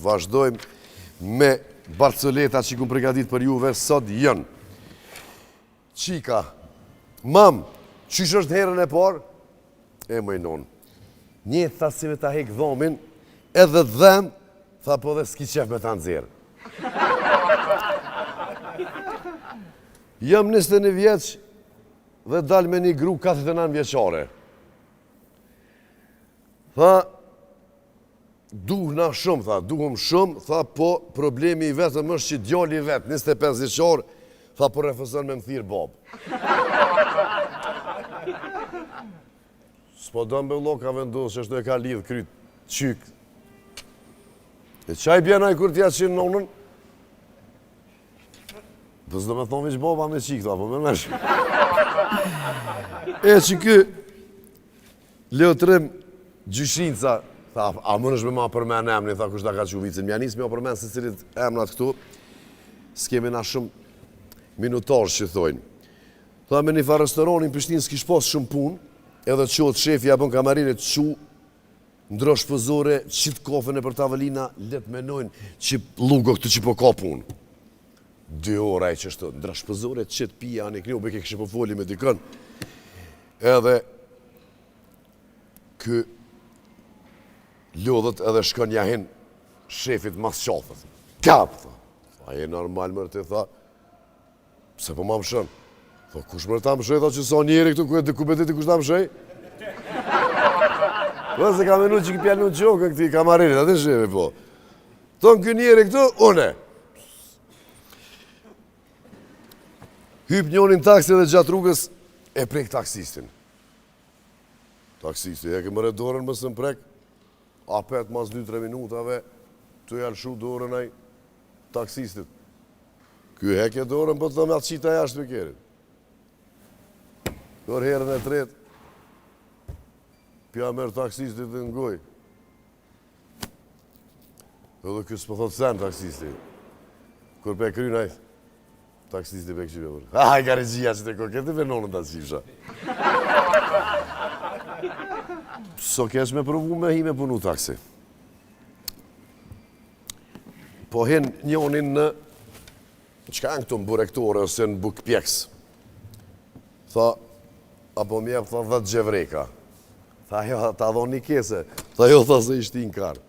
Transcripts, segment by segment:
vazhdojmë me Barcoleta që ku përgatit për juve sot jënë. Qika, mam, qysh është herën e parë? E mëjnon. Një tha si me ta hek dhomin, edhe dhem, tha po dhe s'ki qef me ta nëzirë. Jam 21 vjeç dhe dal me një gru 49 vjeqare. Tha, duhna shumë, tha, duhum shumë, tha, po problemi i vetëm është që djali i vetë, 25 vjeqare, tha, po refuzon me më thirë babë. S'po dëmë bëllo ka vendosë që është e ka lidhë kryt qyk. E qaj bjenaj kur t'ja qinë nonën? Pësë do me thonë vëqë baba me qikë, ta, po me mesh. E që kë, Leotrim Gjyshinca, tha, a më nëshme ma përmen emni, tha, kush da ka që vicin. Mja nisë me ma përmen se cilit emnat këtu, s'kemi na shumë minutarës që thojnë. Tha, me një fa restoranin Prishtinë s'kish pas shumë punë, edhe qotë shefi ja bën kamarinet që ndrosh pëzore, qitë kofën e për tavolina, letë menojnë që lugo këtë që po ka punë. 2 ora e qështu, ndrosh pëzore, qitë pija, anë i knju, bëke kështë po foli me dikën. Edhe kë lodhët edhe shkën jahin shefit mas qafët. Kap, tha. A je normal mërë të tha, pse po ma më shën? Tha, kush mërë ta më shëj, tha që sa njeri këtu, ku betiti kush ta më shëj? Po se ka menu që ki pjallë në qokën këti kamarinit, atë shefi po. Thonë kë njeri këtu, une. Hyp njonin taksi dhe gjatë rrugës e prek taksistin. Taksisti, e ke më redorën mësë në prek, apet mas 2-3 minutave, të jalëshu dorën aj taksistit. Ky heke dorën, po të thëmë atë qita jashtë me kerit. Kër herën e tretë, pja merë taksistit dhe ngoj. Edhe kësë po thotë sen taksisti. Kër pe krynaj, taksisti pe këqyve vërë. Ha, i ka regjia që të koketi me nonën të qifsha. So kesh me provu me hi me punu taksi. Po hin njonin në qka në këtu në burektore ose në buk pjeks. Tha, apo mjep, tha 10 gjevreka. Tha, jo, ta dhonë një kese. Tha, jo, tha se ishti në karë.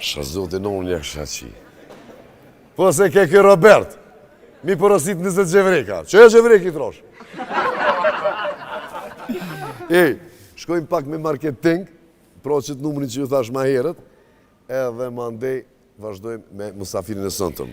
Shazotin unë një kësha qi. Po se ke kjo Robert, mi porosit 20 gjevreka. Që e gjevreki trosh? Ej, shkojmë pak me marketing, pro qëtë numërin që ju thash ma herët, edhe ma ndej vazhdojmë me musafirin e sëntëm.